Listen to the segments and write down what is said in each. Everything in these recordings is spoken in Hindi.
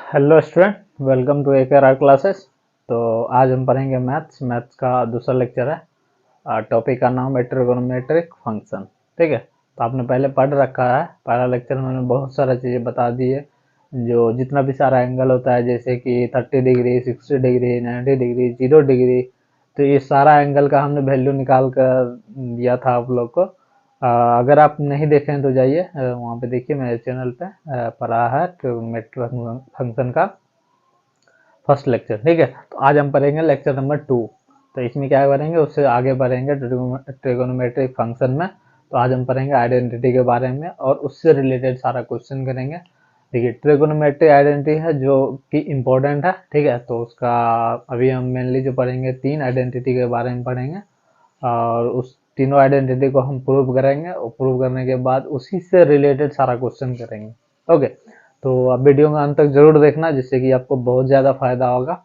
Hello student, welcome to AKR classes. तो आज हम पढ़ेंगे मैथ्स का दूसरा लेक्चर है। टॉपिक का नाम है ट्रिगोनोमेट्रिक फंक्शन। ठीक है, तो आपने पहले पढ़ रखा है। पहला लेक्चर में मैंने बहुत सारा चीज़ें बता दी है, जो जितना भी सारा एंगल होता है, जैसे कि 30 डिग्री, 60 डिग्री, 90 डिग्री, 0 डिग्री। तो ये सारा एंगल का हमने वैल्यू निकाल कर दिया था आप लोग को। अगर आप नहीं देखें तो जाइए वहाँ पे देखिए, मेरे चैनल पे पढ़ा है ट्रिगोनोमेट्रिक फंक्शन का फर्स्ट लेक्चर। ठीक है, तो आज हम पढ़ेंगे लेक्चर नंबर 2। तो इसमें क्या करेंगे, उससे आगे बढ़ेंगे ट्रिगोनोमेट्रिक फंक्शन में। तो आज हम पढ़ेंगे आइडेंटिटी के बारे में और उससे रिलेटेड सारा क्वेश्चन करेंगे। देखिए, ट्रिगोनोमेट्रिक आइडेंटिटी है जो कि इम्पोर्टेंट है। ठीक है, तो उसका अभी हम मेनली जो पढ़ेंगे 3 आइडेंटिटी के बारे में पढ़ेंगे, और उस तीनों आइडेंटिटी को हम प्रूव करेंगे, और प्रूव करने के बाद उसी से रिलेटेड सारा क्वेश्चन करेंगे। ओके, तो आप वीडियो में अंत तक जरूर देखना, जिससे कि आपको बहुत ज़्यादा फायदा होगा।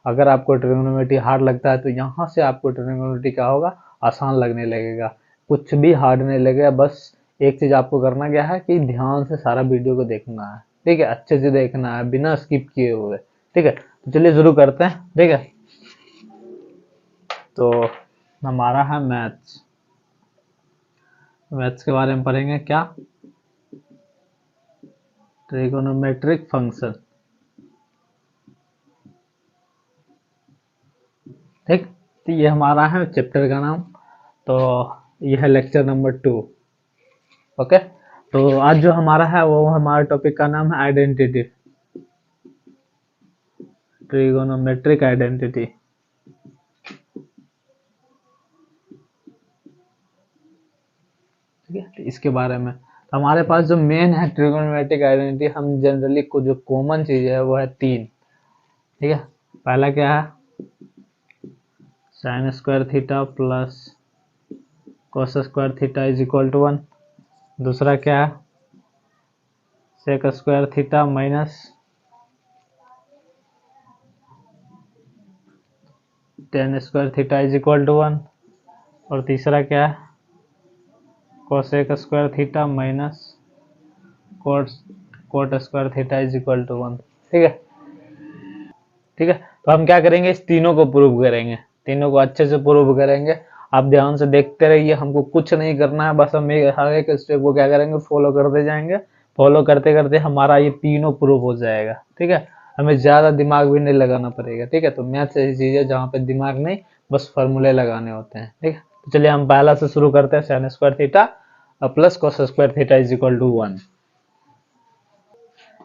अगर आपको ट्रिग्नोमेट्री हार्ड लगता है तो यहाँ से आपको ट्रिग्नोमेट्री क्या होगा, आसान लगने लगेगा। कुछ भी हार्ड नहीं लगेगा। बस एक चीज़ आपको करना क्या है कि ध्यान से सारा वीडियो को देखना है। ठीक है, अच्छे से देखना है बिना स्किप किए हुए। ठीक है, तो चलिए शुरू करते हैं। ठीक है, तो हमारा है मैथ्स। मैथ्स के बारे में पढ़ेंगे क्या, ट्रिगोनोमेट्रिक फंक्शन। ठीक, तो ये हमारा है चैप्टर का नाम। तो ये है लेक्चर नंबर 2। ओके, तो आज जो हमारा है वो हमारे टॉपिक का नाम है आइडेंटिटी, ट्रिगोनोमेट्रिक आइडेंटिटी। ठीक है, तो इसके बारे में तो हमारे पास जो मेन है ट्रिगोनोमेट्रिक आइडेंटिटी, हम जनरली को जो कॉमन चीज है वो है 3। ठीक है, पहला क्या है, sine square theta plus cos square theta is equal to 1। दूसरा क्या है, sec square theta minus tan square theta is equal to 1। और तीसरा क्या है, cosec square theta minus cot square theta is equal to 1। ठीक है, ठीक है, तो हम क्या करेंगे, इस तीनों को प्रूव करेंगे, तीनों को अच्छे से प्रूव करेंगे। आप ध्यान से देखते रहिए, हमको कुछ नहीं करना है, बस हम हर एक स्टेप को क्या करेंगे, फॉलो करते जाएंगे। फॉलो करते करते हमारा ये तीनों प्रूव हो जाएगा। ठीक है, हमें ज्यादा दिमाग भी नहीं लगाना पड़ेगा। ठीक है, तो मैथ्स ऐसी चीज है जहाँ पे दिमाग नहीं, बस फॉर्मूले लगाने होते हैं। ठीक है, तो चलिए हम पहला से शुरू करते हैं, sine square theta plus cos square theta is equal to 1।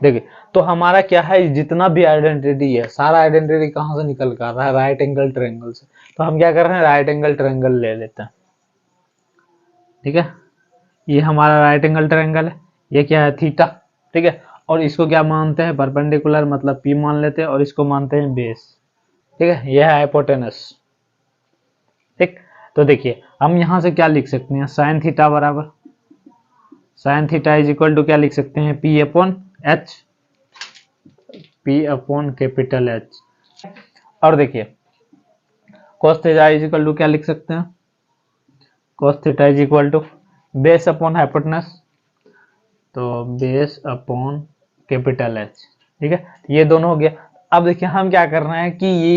देखिए, तो हमारा क्या है, जितना भी आइडेंटिटी है, सारा आइडेंटिटी कहाँ से निकल कर रहा है, राइट एंगल ट्रायंगल से। तो हम क्या कर रहे हैं, राइट एंगल ट्रायंगल ले लेते हैं। ठीक है, ये हमारा राइट एंगल ट्रायंगल है, ये क्या है, थीटा। ठीक है, और इसको क्या मानते हैं, परपेंडिकुलर, मतलब पी मान लेते हैं, और इसको मानते हैं बेस। ठीक है, यह है हाइपोटेनस। ठीक, तो देखिए हम यहाँ से क्या लिख सकते हैं, साइन थीटा बराबर sine theta is equal to क्या लिख सकते हैं, P upon H, P upon capital H. और देखिए cos theta is equal to क्या लिख सकते हैं, cos theta is equal to base upon hypotenuse, तो बेस अपॉन कैपिटल एच। ठीक है, ये दोनों हो गया। अब देखिए हम क्या कर रहे हैं कि ये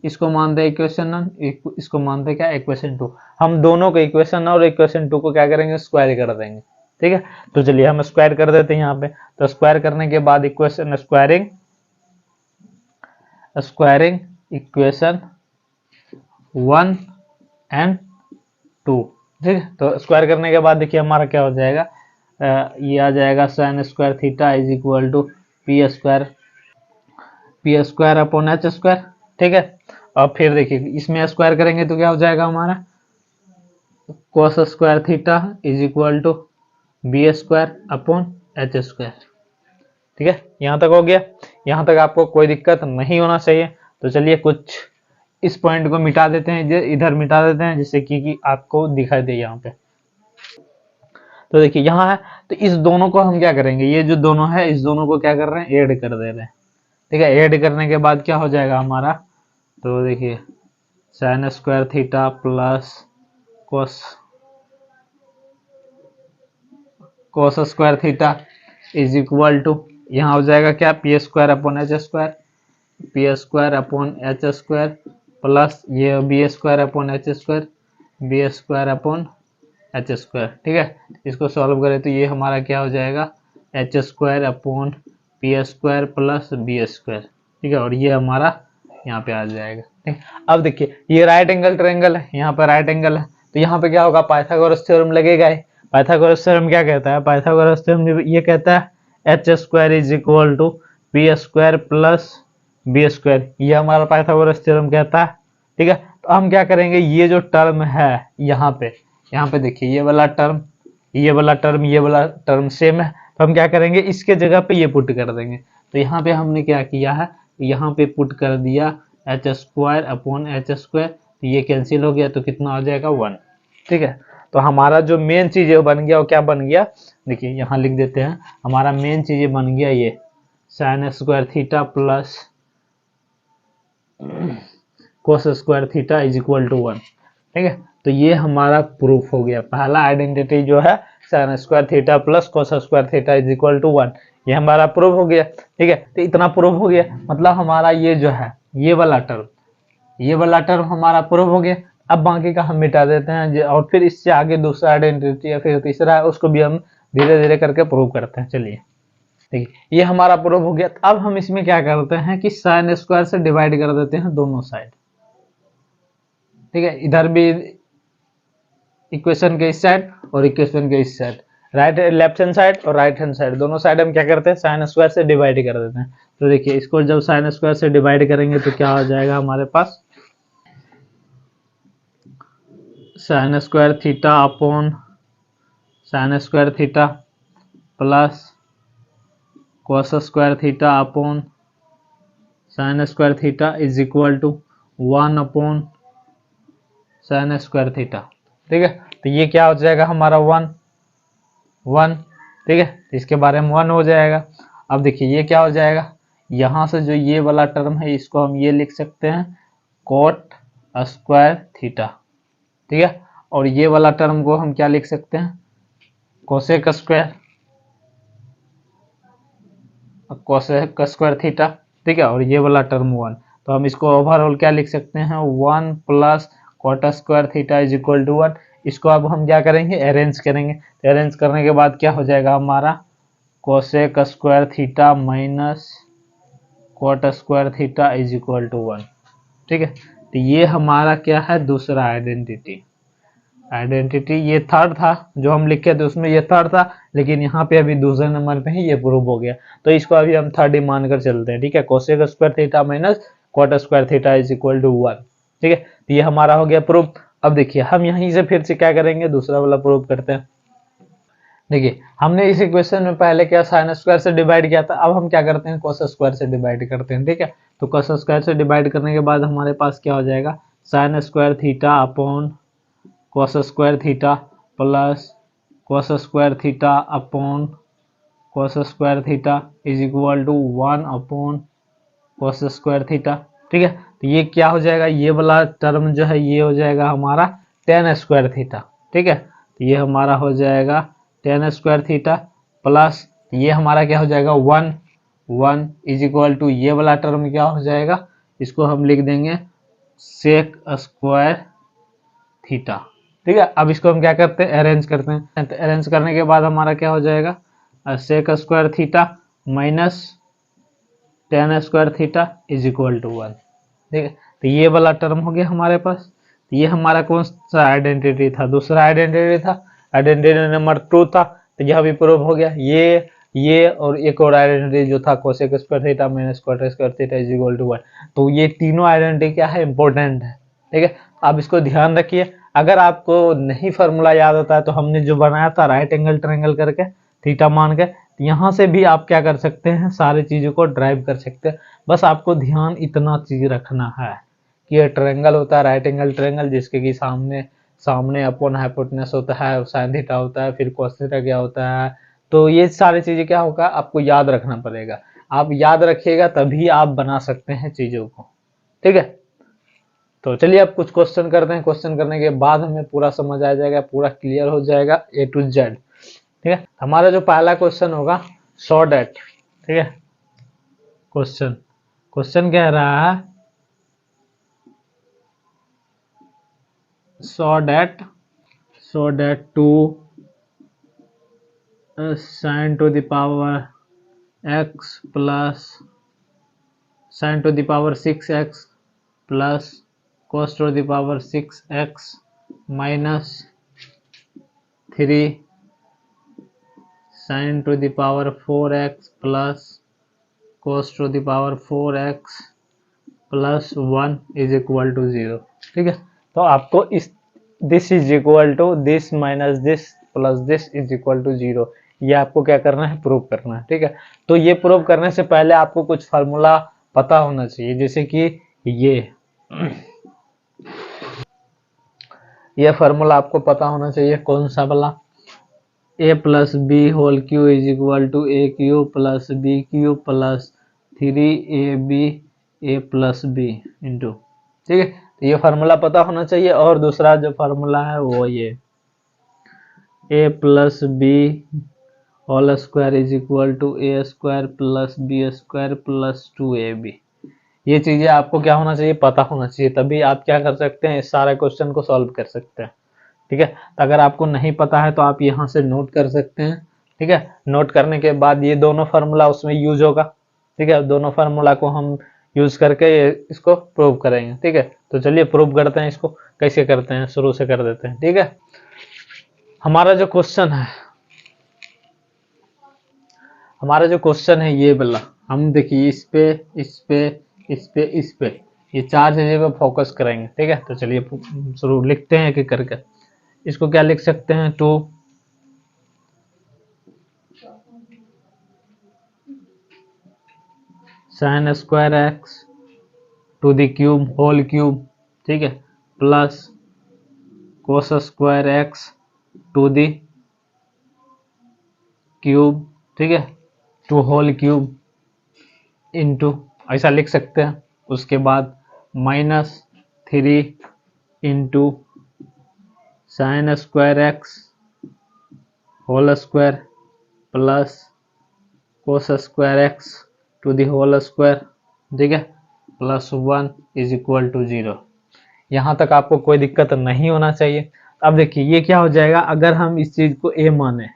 इसको मानते हैं इक्वेशन 1, इसको मानते हैं क्या, इक्वेशन 2। हम दोनों को इक्वेशन और इक्वेशन 2 को क्या करेंगे, स्क्वायर कर देंगे। ठीक है, तो चलिए हम स्क्वायर कर देते हैं यहाँ पे। तो स्क्वायर करने के बाद equation squaring squaring equation 1 and 2। ठीक है, तो स्क्वायर करने के बाद देखिए हमारा क्या हो जाएगा, ये आ जाएगा sine square theta is equal to P square upon H square. ठीक है, और फिर देखिए इसमें स्क्वायर करेंगे तो क्या हो जाएगा हमारा, cos square theta is equal to B square upon H square. ठीक है, यहाँ तक हो गया। यहाँ तक आपको कोई दिक्कत नहीं होना चाहिए। तो चलिए कुछ इस पॉइंट को मिटा देते हैं, इधर मिटा देते हैं, जिससे कि आपको दिखाई दे यहाँ पे। तो देखिए यहाँ है, तो इस दोनों को हम क्या करेंगे, ये जो दोनों है इस दोनों को क्या कर रहे हैं, ऐड कर दे रहे हैं। ठीक है, ऐड करने के बाद क्या हो जाएगा हमारा, तो देखिए sine square theta plus cos cos square theta is equal to यहाँ हो जाएगा क्या, P square upon H square, P square upon H square plus ये B square upon H square, B square upon H square. ठीक है, इसको सॉल्व करें तो ये हमारा क्या हो जाएगा, H square upon P square plus B square. ठीक है, और ये हमारा यहाँ पे आ जाएगा। ठीक, अब देखिए ये राइट एंगल ट्रायंगल है, यहाँ पे राइट एंगल है, तो यहाँ पे क्या होगा, पाइथागोरस थ्योरम लगेगा ही। पाइथागोरस थ्योरम क्या कहता है, पाइथागोरस थ्योरम ये कहता है H square is equal to P square plus B square, ये हमारा पाइथागोरस थ्योरम कहता है। ठीक है, तो हम क्या करेंगे, ये जो टर्म है यहाँ पे देखिए ये वाला टर्म, ये वाला टर्म, ये वाला टर्म सेम है, तो हम क्या करेंगे, इसके जगह पे ये पुट कर देंगे। तो यहाँ पे हमने क्या किया है, यहाँ पे पुट कर दिया H square upon H square, तो ये कैंसिल हो गया, तो कितना आ जाएगा 1। ठीक है, तो हमारा जो मेन चीज है बन गया, वो क्या बन गया, देखिए यहाँ लिख देते हैं, हमारा मेन चीज बन गया ये sine square theta plus cos square theta is equal to 1। ठीक है, तो ये हमारा प्रूफ हो गया, पहला आइडेंटिटी जो है sine square theta plus cos square theta is equal to 1, ये हमारा प्रूफ हो गया। ठीक है, तो इतना प्रूफ हो गया, मतलब हमारा ये जो है ये वाला टर्म हमारा प्रूफ हो गया। अब बाकी का हम मिटा देते हैं, और फिर इससे आगे दूसरा आइडेंटिटी या फिर तीसरा है, उसको भी हम धीरे धीरे करके प्रूव करते हैं। चलिए, ठीक है, ये हमारा प्रूफ हो गया। अब हम इसमें क्या करते हैं कि साइन स्क्वायर से डिवाइड कर देते हैं दोनों साइड। ठीक है, इधर भी इक्वेशन के इस साइड और इक्वेशन के इस side, right left hand side और राइट हैंड साइड, दोनों साइड हम क्या करते हैं, साइन स्क्वायर से डिवाइड कर देते हैं। तो देखिए इसको जब साइन स्क्वायर से डिवाइड करेंगे तो क्या हो जाएगा हमारे पास, sine square theta upon sine square theta plus cos square theta upon sine square theta is equal to 1 upon sine square theta. ठीक है, तो ये क्या हो जाएगा हमारा 1। ठीक है, इसके बारे में 1 हो जाएगा। अब देखिए ये क्या हो जाएगा, यहाँ से जो ये वाला टर्म है इसको हम ये लिख सकते हैं कोट स्क्वायर थीटा। ठीक है, और ये वाला टर्म को हम क्या लिख सकते हैं, कोसेक स्क्वायर थीटा। ठीक है, और ये वाला टर्म 1, तो हम इसको ओवरऑल क्या लिख सकते हैं, 1 plus cot square theta is equal to 1। इसको अब हम क्या करेंगे, अरेंज करेंगे। तो अरेंज करने के बाद क्या हो जाएगा हमारा, cosec square theta minus cot square theta is equal to 1। ठीक है, तो ये हमारा क्या है, दूसरा आइडेंटिटी। ये थर्ड था जो हम लिखे थे, उसमें ये थर्ड था, लेकिन यहाँ पे अभी दूसरे नंबर पे ही ये प्रूव हो गया, तो इसको अभी हम थर्ड ही मानकर चलते हैं। ठीक है, cosec square theta minus cot square theta is equal to 1। ठीक है, तो ये हमारा हो गया प्रूफ। अब देखिए हम यहीं से फिर से क्या करेंगे, दूसरा वाला प्रूफ करते हैं। देखिए हमने इस इक्वेशन में पहले क्या साइन स्क्वायर से डिवाइड किया था, अब हम क्या करते हैं, कोस स्क्वायर से डिवाइड करते हैं। ठीक है, तो कोस स्क्वायर से डिवाइड करने के बाद हमारे पास क्या हो जाएगा, sine square theta upon cos square theta plus cos square theta upon cos square theta is equal to 1 upon cos square theta. ठीक है, तो ये क्या हो जाएगा, ये वाला टर्म जो है ये हो जाएगा हमारा टेन स्क्वायर थीटा। ठीक है, तो ये हमारा हो जाएगा टेन स्क्वायर थीटा प्लस ये हमारा क्या हो जाएगा 1 इज इक्वल टू ये वाला टर्म क्या हो जाएगा, इसको हम लिख देंगे सेक स्क्वायर थीटा। ठीक है, अब इसको हम क्या करते हैं, अरेंज करते हैं। तो अरेंज करने के बाद हमारा क्या हो जाएगा, sec square theta minus tan square theta is equal to 1। ठीक है, तो ये वाला टर्म हो गया हमारे पास। तो ये हमारा कौन सा आइडेंटिटी था, दूसरा आइडेंटिटी था, आइडेंटिटी नंबर 2 था। तो यह भी प्रूव हो गया। ये और एक और आइडेंटिटी जो था cosec square theta minus cot square theta is equal to 1। तो ये तीनों आइडेंटिटी क्या है, इंपॉर्टेंट है। ठीक है, आप इसको ध्यान रखिए। अगर आपको नहीं फार्मूला याद होता है तो हमने जो बनाया था राइट एंगल ट्रायंगल करके थीटा मान के, यहाँ से भी आप क्या कर सकते हैं, सारी चीजों को ड्राइव कर सकते हैं। बस आपको ध्यान इतना चीज रखना है कि ये ट्रायंगल होता है राइट एंगल ट्रायंगल, जिसके कि सामने अपॉन हाइपोटेनस होता है, साइन थीटा होता है, फिर कोस थीटा क्या होता है। तो ये सारी चीजें क्या होगा, आपको याद रखना पड़ेगा। आप याद रखिएगा तभी आप बना सकते हैं चीजों को। ठीक है, तो चलिए अब कुछ क्वेश्चन करते हैं। क्वेश्चन करने के बाद हमें पूरा समझ आ जाएगा, पूरा क्लियर हो जाएगा A to Z। ठीक है, हमारा जो पहला क्वेश्चन होगा, सो डेट, ठीक है। क्वेश्चन कह रहा है so that 2 sin to the power x plus sin to the power 6x plus cos to the power 6x minus 3 sin to the power 4x plus cos to the power 4x plus 1 is equal to 0। ठीक है, तो आपको इस this is equal to this minus this plus this is equal to 0, ये आपको क्या करना है, प्रूव करना है। ठीक है, तो ये प्रूव करने से पहले आपको कुछ फार्मूला पता होना चाहिए, जैसे कि ये फार्मूला आपको पता होना चाहिए। कौन सा वाला, a plus B whole cube is equal to A cube plus B cube plus 3ab a plus B into. ठीक है, तो ये फार्मूला पता होना चाहिए। और दूसरा जो फार्मूला है वो ये a plus B whole square is equal to A square plus B square plus 2ab। ये चीजें आपको क्या होना चाहिए, पता होना चाहिए, तभी आप क्या कर सकते हैं, इस सारे क्वेश्चन को सॉल्व कर सकते हैं। ठीक है, तो अगर आपको नहीं पता है तो आप यहाँ से नोट कर सकते हैं। ठीक है, नोट करने के बाद ये दोनों फार्मूला उसमें यूज होगा। ठीक है, दोनों फार्मूला को हम यूज करके इसको प्रूव करेंगे। ठीक है, तो चलिए प्रूव करते हैं। इसको कैसे करते हैं, शुरू से कर देते हैं। ठीक है, हमारा जो क्वेश्चन है ये वाला, हम देखिए इस पे ये चार चीजें पे फोकस करेंगे। ठीक है, तो चलिए शुरू लिखते हैं एक करके। इसको क्या लिख सकते हैं, 2 sin square x to the cube whole cube. ठीक है, plus cos square x to the cube. ठीक है, टू होल क्यूब इंटू, ऐसा लिख सकते हैं। उसके बाद -3 into sin square x whole square plus cos square x to the whole square. ठीक है, प्लस 1 इज इक्वल टू 0। यहाँ तक आपको कोई दिक्कत नहीं होना चाहिए। अब देखिए ये क्या हो जाएगा, अगर हम इस चीज को a माने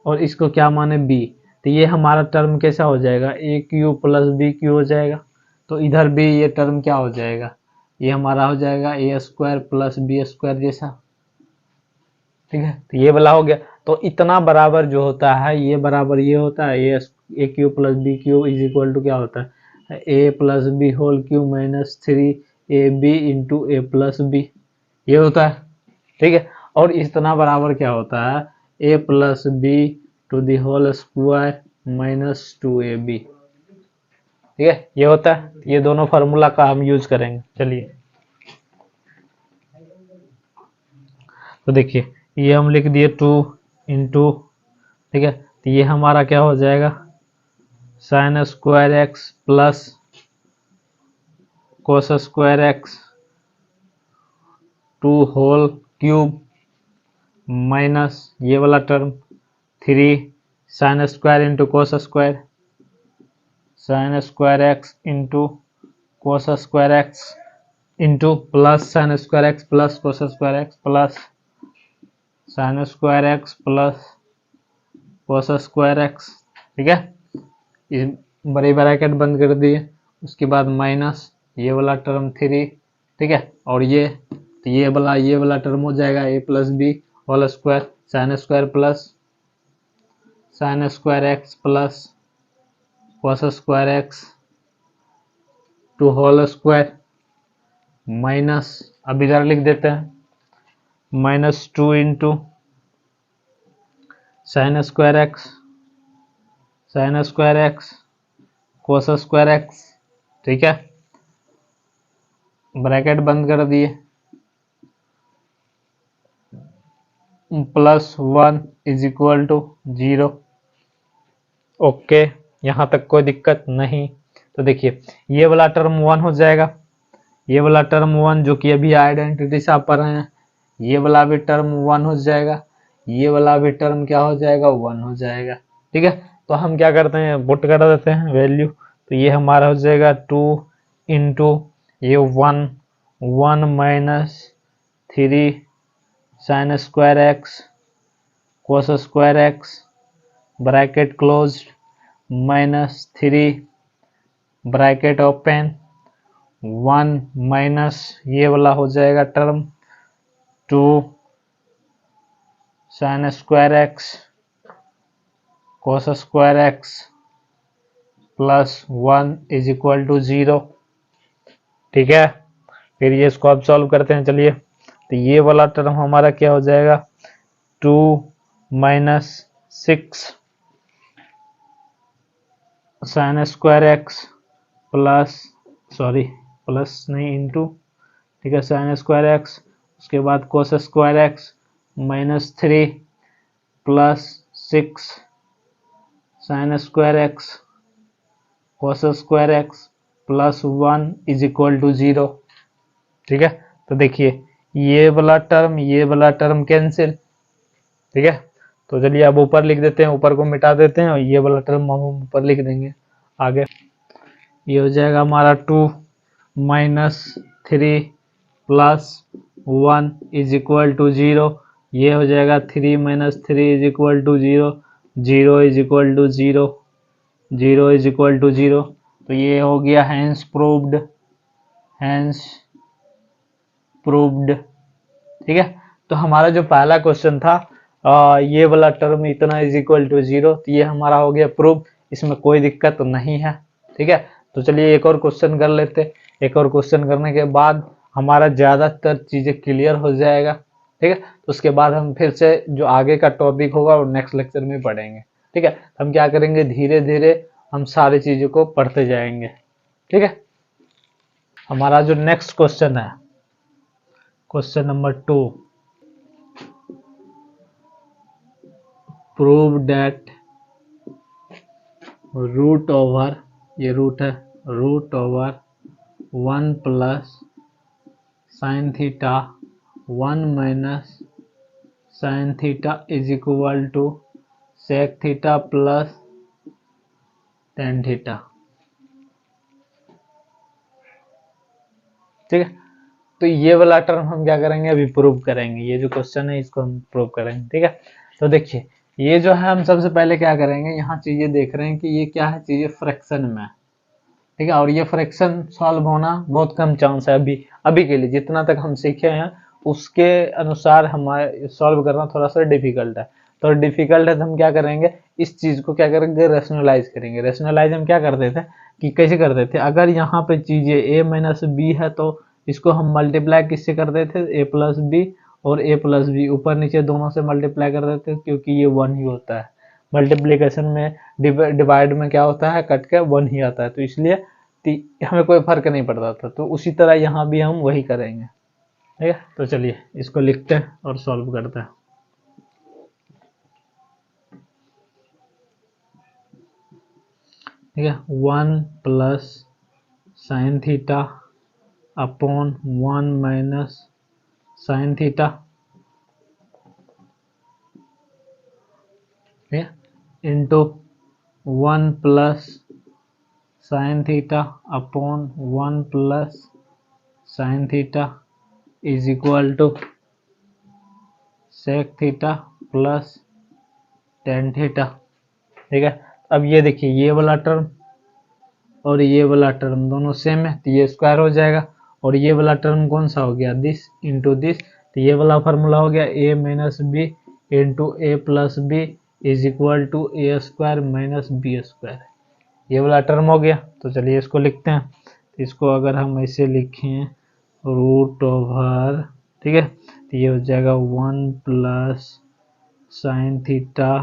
और इसको क्या माने b, तो ये हमारा टर्म कैसा हो जाएगा, ए क्यू प्लस बी क्यू हो जाएगा। तो इधर भी ये टर्म क्या हो जाएगा, ये हमारा हो जाएगा ए स्क्वायर प्लस बी स्क्वायर जैसा। ठीक है, तो ये वाला हो गया। तो इतना बराबर जो होता है, ये बराबर ये होता है, A cube plus B cube is equal to क्या होता है, A plus B whole cube minus 3ab into A plus B, ये होता है। ठीक है, और इतना बराबर क्या होता है, A plus B to the whole square minus 2ab। ठीक है, ये होता है। ये दोनों फार्मूला का हम यूज करेंगे। चलिए तो देखिए ये हम लिख दिए 2 इंटू, ठीक है, तो ये हमारा क्या हो जाएगा, sine square x plus cos square x 2 whole cube minus ये वाला term 3 sine square into cos square, sine square x into cos square x into plus sine square x plus cos square x plus sine square x plus cos square x. ठीक है, इस बड़ी ब्रैकेट बंद कर दिए। उसके बाद माइनस ये वाला टर्म 3। ठीक है, और ये तो ये वाला टर्म हो जाएगा A plus B whole square sine square plus sine square x plus cos square x 2 whole square minus, अब इधर लिख देते हैं -2 into sine square x cos square x. ठीक है, ब्रैकेट बंद कर दिए, plus 1 is equal to 0। Okay, यहाँ तक कोई दिक्कत नहीं। तो देखिए ये वाला टर्म 1 हो जाएगा, ये वाला टर्म 1 जो कि अभी आइडेंटिटी से आप पढ़ रहे हैं, ये वाला भी टर्म 1 हो जाएगा, ये वाला भी टर्म क्या हो जाएगा, 1 हो जाएगा। ठीक है, तो हम क्या करते हैं, पुट कर देते हैं वैल्यू। तो ये हमारा हो जाएगा 2 इंटू ये 1 minus 3 sine square x cos square x bracket closed minus 3 bracket open 1 minus ये वाला हो जाएगा term 2 sine square x cos square x plus 1 is equal to 0। ठीक है, फिर ये इसको अब सॉल्व करते हैं। चलिए, तो ये वाला टर्म हमारा क्या हो जाएगा, 2 minus 6 sine square x plus plus नहीं इंटू, ठीक है, साइन स्क्वायर एक्स, उसके बाद cos square x minus 3 plus 6 sine square x cos square x plus 1 is equal to 0। ठीक है, तो देखिए ये वाला टर्म कैंसिल। ठीक है, तो चलिए अब ऊपर लिख देते हैं, ऊपर को मिटा देते हैं और ये वाला टर्म हम ऊपर लिख देंगे आगे। ये हो जाएगा हमारा 2 minus 3 plus 1 is equal to 0। ये हो जाएगा 3 minus 3 is equal to 0, 0 is equal to 0, 0 is equal to 0। तो ये हो गया हैंस प्रूव्ड। ठीक है, तो हमारा जो पहला क्वेश्चन था ये वाला टर्म इतना इज इक्वल टू 0, तो ये हमारा हो गया प्रूव, इसमें कोई दिक्कत तो नहीं है। ठीक है, तो चलिए एक और क्वेश्चन कर लेते। एक और क्वेश्चन करने के बाद हमारा ज़्यादातर चीज़ें क्लियर हो जाएगा। ठीक है, तो उसके बाद हम फिर से जो आगे का टॉपिक होगा वो नेक्स्ट लेक्चर में पढ़ेंगे। ठीक है, हम क्या करेंगे, धीरे धीरे हम सारी चीज़ों को पढ़ते जाएंगे। ठीक है, हमारा जो नेक्स्ट क्वेश्चन है, question number 2, prove that root over, ये रूट है, root over 1 plus sine theta 1 minus sine theta is equal to sec theta plus tan theta. ठीक है, तो ये वाला टर्म हम क्या करेंगे, अभी प्रूव करेंगे। ये जो क्वेश्चन है इसको हम प्रूव करेंगे। ठीक है, तो देखिए ये जो है हम सबसे पहले क्या करेंगे, यहाँ चीजें देख रहे हैं कि ये क्या है, चीजें फ्रैक्शन में। ठीक है, और ये फ्रैक्शन सॉल्व होना बहुत कम चांस है अभी के लिए, जितना तक हम सीखे हैं उसके अनुसार हमारे सॉल्व करना थोड़ा सा डिफिकल्ट है। तो डिफिकल्ट है तो हम क्या करेंगे, इस चीज को क्या करेंगे, रेशनलाइज करेंगे। रेशनलाइज हम क्या करते थे कि कैसे करते थे, अगर यहाँ पे चीजें a माइनस बी है तो इसको हम मल्टीप्लाई किससे कर देते, a प्लस बी, और a प्लस बी ऊपर नीचे दोनों से मल्टीप्लाई कर देते, क्योंकि ये 1 ही होता है। मल्टीप्लीकेशन में डिवाइड में क्या होता है, कट के 1 ही आता है, तो इसलिए हमें कोई फर्क नहीं पड़ता था। तो उसी तरह यहाँ भी हम वही करेंगे। ठीक है, तो चलिए इसको लिखते हैं और सॉल्व करते हैं। ठीक है, 1 plus sine theta upon 1 minus sine theta, ठीक है, into 1 plus sine theta upon 1 plus sine theta is equal to sec theta plus tan theta. ठीक है, अब ये देखिए ये वाला टर्म और ये वाला टर्म दोनों सेम है, तो ये स्क्वायर हो जाएगा। और ये वाला टर्म कौन सा हो गया, दिस इंटू दिस, तो ये वाला फार्मूला हो गया a minus B into A plus B is equal to A square minus B square. ये वाला टर्म हो गया। तो चलिए इसको लिखते हैं। तो इसको अगर हम ऐसे लिखें, रूट ओवर, ठीक है, तो ये हो जाएगा 1 plus sine theta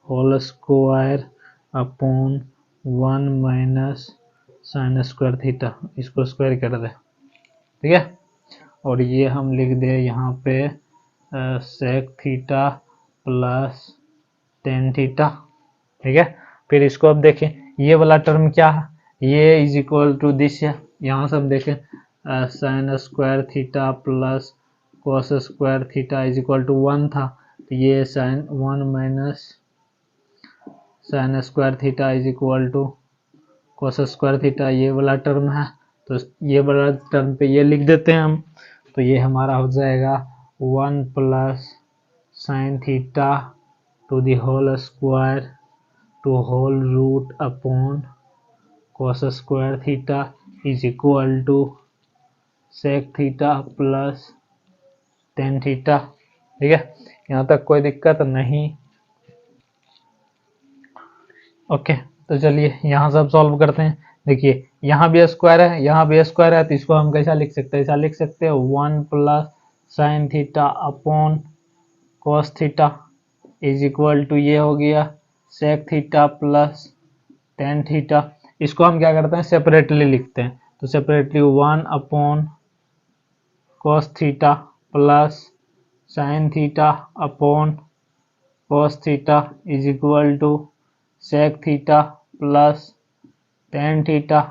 whole square upon 1 minus sine square theta, इसको स्क्वायर कर दे। ठीक है, और ये हम लिख दे यहाँ पे sec theta plus tan theta. ठीक है, फिर इसको अब देखें, ये वाला टर्म क्या है, ये इज इक्वल टू दिस है। यहाँ से हम देखें sine square theta plus cos square theta is equal to 1 था, तो ये sine 1 minus sine square theta is equal to cos square theta, ये वाला टर्म है तो ये वाला टर्म पे ये लिख देते हैं हम, तो ये हमारा हो जाएगा 1 plus sine theta to the whole square to whole root upon cos square theta is equal to sec theta plus tan theta. ठीक है, यहाँ तक कोई दिक्कत नहीं। ओके, तो चलिए यहाँ सब सॉल्व करते हैं। देखिए यहाँ भी स्क्वायर है, यहाँ भी स्क्वायर है, तो इसको हम कैसा लिख सकते हैं, ऐसा लिख सकते हैं 1 plus sine theta upon cos theta is equal to ये हो गया sec theta plus tan theta. इसको हम क्या करते हैं, सेपरेटली लिखते हैं, तो separately 1 upon cos theta plus sine theta upon cos theta is equal to sec theta plus tan theta.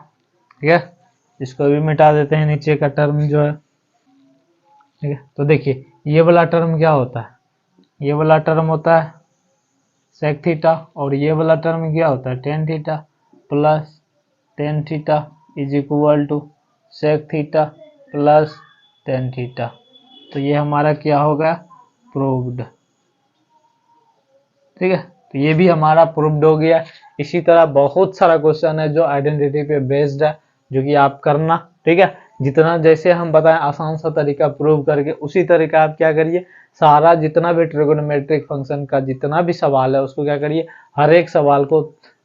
ठीक है, इसको भी मिटा देते हैं, नीचे का टर्म जो है। ठीक है, तो देखिए ये वाला टर्म क्या होता है, ये वाला टर्म होता है सेक थीटा, और ये वाला टर्म क्या होता है tan theta plus tan theta is equal to sec theta plus tan theta. तो ये हमारा क्या होगा, प्रूव्ड। ठीक है, तो ये भी हमारा प्रूव्ड हो गया। इसी तरह बहुत सारा क्वेश्चन है जो आइडेंटिटी पे बेस्ड है, जो कि आप करना। ठीक है, जितना जैसे हम बताएं आसान सा तरीका प्रूव करके, उसी तरीका आप क्या करिए, सारा जितना भी ट्रिगोनोमेट्रिक फंक्शन का जितना भी सवाल है उसको क्या करिए, हर एक सवाल को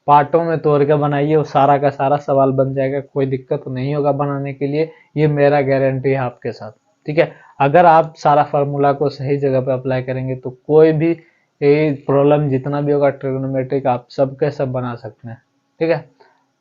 पार्टों में तोड़ के बनाइए, और सारा का सारा सवाल बन जाएगा, कोई दिक्कत नहीं होगा बनाने के लिए, ये मेरा गारंटी है आपके साथ। ठीक है, अगर आप सारा फार्मूला को सही जगह पे अप्लाई करेंगे तो कोई भी प्रॉब्लम जितना भी होगा ट्रिगोनोमेट्रिक आप सबके सब बना सकते हैं। ठीक है,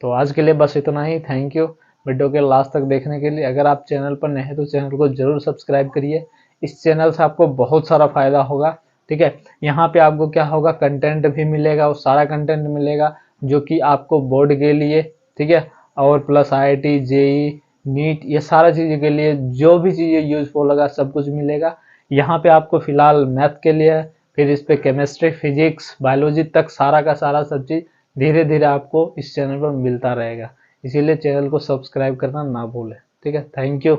तो आज के लिए बस इतना ही। थैंक यू वीडियो के लास्ट तक देखने के लिए। अगर आप चैनल पर नए हैं तो चैनल को जरूर सब्सक्राइब करिए, इस चैनल से आपको बहुत सारा फायदा होगा। ठीक है, यहाँ पे आपको क्या होगा, कंटेंट भी मिलेगा, और सारा कंटेंट मिलेगा जो कि आपको बोर्ड के लिए, ठीक है, और प्लस IIT JEE नीट, ये सारा चीज़ के लिए जो भी चीज़ें यूजफुल होगा सब कुछ मिलेगा। यहाँ पे आपको फिलहाल मैथ के लिए, फिर इस पे केमिस्ट्री फिजिक्स बायोलॉजी तक सारा का सारा सब चीज़ धीरे धीरे आपको इस चैनल पर मिलता रहेगा। इसीलिए चैनल को सब्सक्राइब करना ना भूलें। ठीक है, थैंक यू।